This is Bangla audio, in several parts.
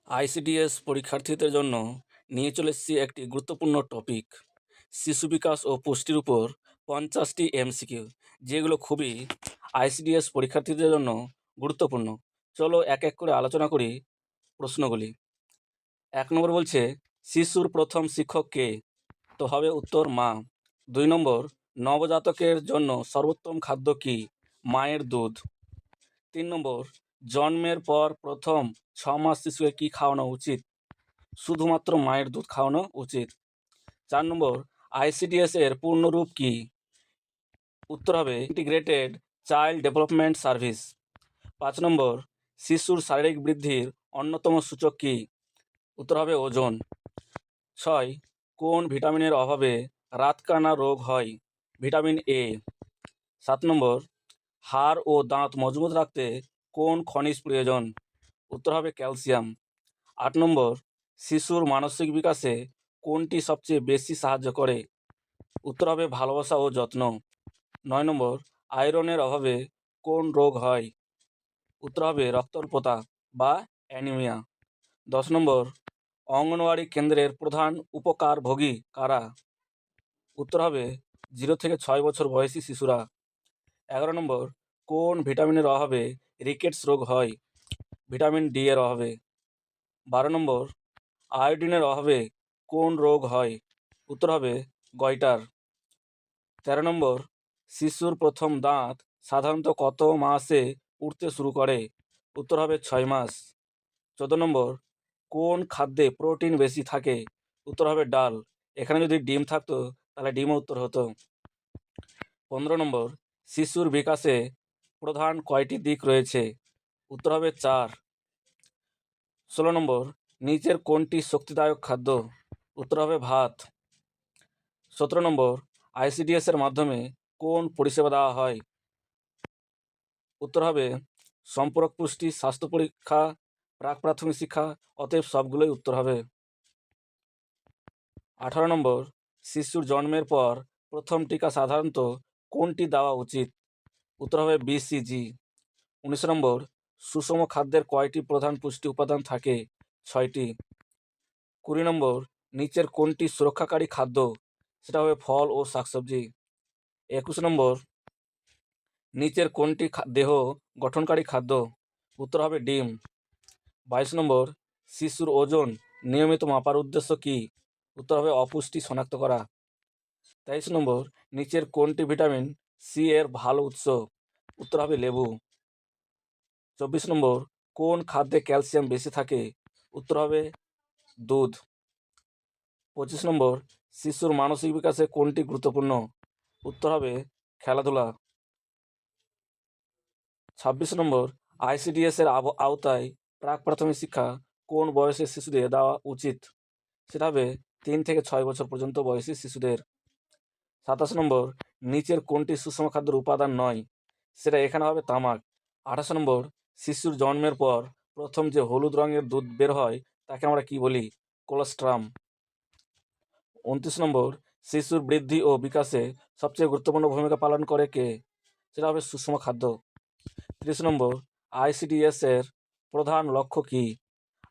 আইসিডিএস পরীক্ষার্থীদের জন্য নিয়ে চলে এসেছি একটি গুরুত্বপূর্ণ টপিক, শিশু বিকাশ ও পুষ্টির উপর 50টি এমসিকিউ, যেগুলো খুবই আইসিডিএস পরীক্ষার্থীদের জন্য গুরুত্বপূর্ণ। চলো এক এক করে আলোচনা করি প্রশ্নগুলি। 1 নম্বর বলছে, শিশুর প্রথম শিক্ষক কে? তো হবে উত্তর মা। 2 নম্বর, নবজাতকের জন্য সর্বোত্তম খাদ্য কি? মায়ের দুধ। 3 নম্বর, জন্মের পর প্রথম 6 মাস শিশুকে কি খাওয়ানো উচিত? শুধুমাত্র মায়ের দুধ খাওয়ানো উচিত। 4 নম্বর, আইসিডিএস এর পূর্ণরূপ কি? উত্তর হবে ইন্টিগ্রেটেড চাইল্ড ডেভেলপমেন্ট সার্ভিস। 5 নম্বর, শিশুর শারীরিক বৃদ্ধির অন্যতম সূচক কি? উত্তর হবে ওজন। 6, কোন ভিটামিনের অভাবে রাতকানা রোগ হয়? Vitamin A. 7 নম্বর, হাড় ও দাঁত মজবুত রাখতে কোন খনিজ প্রয়োজন? উত্তর হবে ক্যালসিয়াম। 8 নম্বর, শিশুর মানসিক বিকাশে কোনটি সবচেয়ে বেশি সাহায্য করে? উত্তর হবে ভালোবাসা ও যত্ন। 9 নম্বর, আয়রনের অভাবে কোন রোগ হয়? উত্তর হবে রক্তাল্পতা বা অ্যানিমিয়া। 10 নম্বর, অঙ্গনওয়াড়ি কেন্দ্রের প্রধান উপকারভোগী কারা? উত্তর হবে 0 থেকে 6 বছর বয়সী শিশুরা। 11 নম্বর, কোন ভিটামিনের অভাবে রিকেটস রোগ হয়? ভিটামিন ডি এর অভাবে। 12 নম্বর, আয়োডিনের অভাবে কোন রোগ হয়? উত্তর হবে গয়টার। 13 নম্বর, শিশুর প্রথম দাঁত সাধারণত কত মাসে উঠতে শুরু করে? উত্তর হবে 6 মাস। 14 নম্বর, কোন খাদ্যে প্রোটিন বেশি থাকে? উত্তর হবে ডাল। এখানে যদি ডিম থাকতো তাহলে ডিমও উত্তর হতো। 15 নম্বর, শিশুর বিকাশে প্রধান কয়টি দিক রয়েছে? উত্তর হবে 4। 16 নম্বর, নিচের কোনটি শক্তিদায়ক খাদ্য? উত্তর হবে ভাত। 17 নম্বর, আইসিডিএস এর মাধ্যমে কোন পরিষেবা দেওয়া হয়? উত্তর হবে সম্পূরক পুষ্টি, স্বাস্থ্য পরীক্ষা, প্রাক প্রাথমিক শিক্ষা, অতএব সবগুলোই উত্তর হবে। 18 নম্বর, শিশুর জন্মের পর প্রথম টিকা সাধারণত কোনটি দেওয়া উচিত? উত্তর হবে বিসিজি। 19 নম্বর, সুষম খাদ্যের কয়টি প্রধান পুষ্টি উপাদান থাকে? 6টি। 20 নম্বর, নিচের কোনটি সুরক্ষাকারী খাদ্য? সেটা হবে ফল ও শাকসবজি। 21 নম্বর, নিচের কোনটি দেহ গঠনকারী খাদ্য? উত্তর হবে ডিম। 22 নম্বর, শিশুর ওজন নিয়মিত মাপার উদ্দেশ্য কি? উত্তর হবে অপুষ্টি শনাক্ত করা। 23 নম্বর, নিচের কোনটি ভিটামিন সি এর ভালো উৎস? উত্তর হবে লেবু। 24 নম্বর, কোন খাদ্যে ক্যালসিয়াম বেশি থাকে? উত্তর হবে দুধ। 25 নম্বর, শিশুর মানসিক বিকাশে কোনটি গুরুত্বপূর্ণ? উত্তর হবে খেলাধুলা। 26 নম্বর, আইসিডিএস এর আওতায় প্রাক প্রাথমিক শিক্ষা কোন বয়সের শিশুদের দেওয়া উচিত? সেটা হবে 3 থেকে 6 বছর পর্যন্ত বয়সী শিশুদের। 27 নম্বর, নিচের কোনটি সুষম খাদ্যের উপাদান নয়? সেটা এখানে হবে তামাক। 28 নম্বর, শিশুর জন্মের পর প্রথম যে হলুদ রঙের দুধ বের হয় তাকে আমরা কি বলি? কোলোস্ট্রাম। 29 নম্বর, শিশুর বৃদ্ধি ও বিকাশে সবচেয়ে গুরুত্বপূর্ণ ভূমিকা পালন করে কে? সেটা হবে সুষম খাদ্য। 30 নম্বর, আইসিডিএস এর প্রধান লক্ষ্য কি?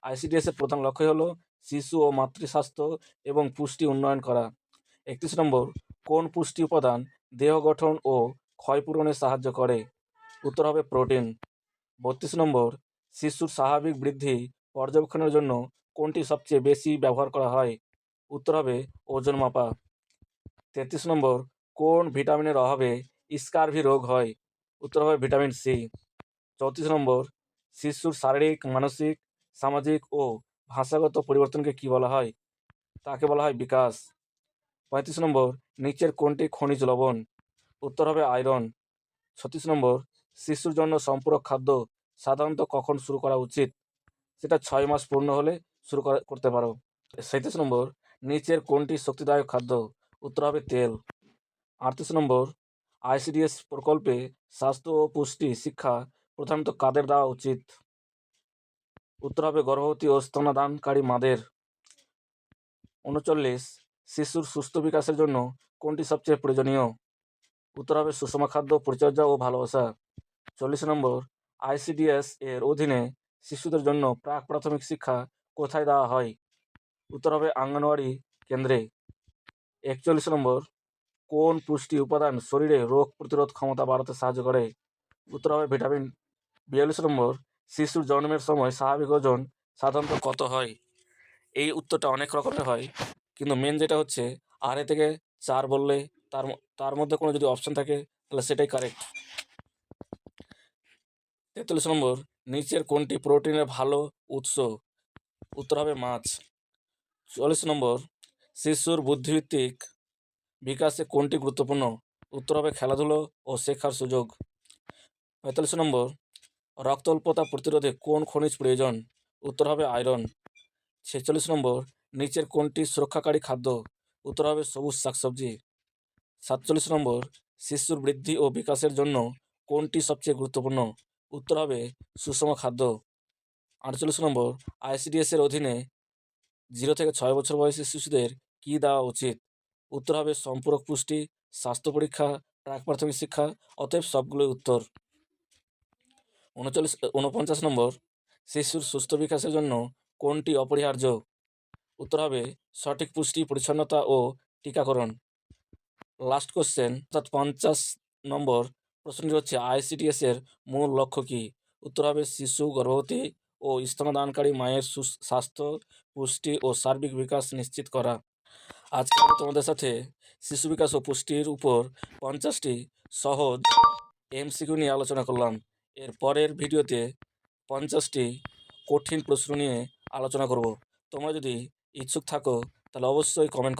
আইসিডিএস এর প্রধান লক্ষ্য হলো শিশু ও মাতৃস্বাস্থ্য এবং পুষ্টি উন্নয়ন করা। 31 নম্বর, কোন পুষ্টি উপাদান দেহ গঠন ও ক্ষয়পূরণে সাহায্য করে? উত্তর হবে প্রোটিন। 32 নম্বর, শিশুর স্বাভাবিক বৃদ্ধি পর্যবেক্ষণের জন্য কোনটি সবচেয়ে বেশি ব্যবহার করা হয়? উত্তর হবে ওজন মাপা। 33 নম্বর, কোন ভিটামিনের অভাবে স্কারভি রোগ হয়? উত্তর হবে ভিটামিন সি। 34 নম্বর, শিশুর শারীরিক, মানসিক, সামাজিক ও ভাষাগত পরিবর্তনকে কি বলা হয়? তাকে বলা হয় বিকাশ। 35 নম্বর, নিচের কোনটি খনিজ লবণ? উত্তর হবে আয়রন। 36 নম্বর, শিশুর জন্য সম্পূরক খাদ্য সাধারণত কখন শুরু করা উচিত? সেটা 6 মাস পূর্ণ হলে শুরু করতে পারো। 37 নম্বর, নিচের কোনটি শক্তিদায়ক খাদ্য? উত্তর হবে তেল। 38 নম্বর, আইসিডিএস প্রকল্পে স্বাস্থ্য ও পুষ্টি শিক্ষা প্রধানত কাদের দেওয়া উচিত? উত্তর হবে গর্ভবতী ও স্তন্যদানকারী মাদের। 39, শিশুর সুস্থ বিকাশের জন্য কোনটি সবচেয়ে প্রয়োজনীয়? উত্তর হবে সুষম খাদ্য, পরিচর্যা ও ভালোবাসা। 40 নম্বর, আইসিডিএস এর অধীনে শিশুদের জন্য প্রাক প্রাথমিক শিক্ষা কোথায় দেওয়া হয়? উত্তর হবে অঙ্গনওয়াড়ি কেন্দ্রে। 41 নম্বর, কোন পুষ্টি উপাদান শরীরে রোগ প্রতিরোধ ক্ষমতা বাড়াতে সাহায্য করে? উত্তর হবে ভিটামিন। 42 নম্বর, শিশুর জন্মের সময় স্বাভাবিক ওজন সাধারণত কত হয়? এই উত্তরটা অনেক রকমের হয়, কিন্তু মেন যেটা হচ্ছে 2.5 থেকে 4 বললে তার মধ্যে কোনো যদি অপশন থাকে তাহলে সেটাই কারেক্ট। 43 নম্বর, নিচের কোনটি প্রোটিনের ভালো উৎস? উত্তর হবে মাছ। 44 নম্বর, শিশুর বুদ্ধিভিত্তিক বিকাশে কোনটি গুরুত্বপূর্ণ? উত্তর হবে খেলাধুলো ও শেখার সুযোগ। 45 নম্বর, রক্ত অল্পতা প্রতিরোধে কোন খনিজ প্রয়োজন? উত্তর হবে আয়রন। 46 নম্বর, নিচের কোনটি সুরক্ষাকারী খাদ্য? উত্তর হবে সবুজ শাকসবজি। 47 নম্বর, শিশুর বৃদ্ধি ও বিকাশের জন্য কোনটি সবচেয়ে গুরুত্বপূর্ণ? উত্তর হবে সুষম খাদ্য। 48 নম্বর, আইসিডিএস এর অধীনে 0 থেকে 6 বছর বয়সী শিশুদের কী দেওয়া উচিত? উত্তর হবে সম্পূরক পুষ্টি, স্বাস্থ্য পরীক্ষা, প্রাক প্রাথমিক শিক্ষা, অতএব সবগুলোই উত্তর। 49 নম্বর, শিশুর সুস্থ বিকাশের জন্য কোনটি অপরিহার্য? উত্তর হবে সঠিক পুষ্টি, পরিচ্ছন্নতা ও টিকাকরণ। লাস্ট কোশ্চেন, অর্থাৎ 50 নম্বর প্রশ্নটি হচ্ছে আইসিডিএস এর মূল লক্ষ্য কী? উত্তর হবে শিশু, গর্ভবতী ও স্তন্যদানকারী মায়ের স্বাস্থ্য, পুষ্টি ও সার্বিক বিকাশ নিশ্চিত করা। আজকে আমি তোমাদের সাথে শিশু বিকাশ ও পুষ্টির উপর 50টি সহজ এমসিকিউ নিয়ে আলোচনা করলাম। এর পরের ভিডিওতে 50টি কঠিন প্রশ্ন নিয়ে আলোচনা করব। তোমরা যদি ইচ্ছুক থাকো তাহলে অবশ্যই কমেন্ট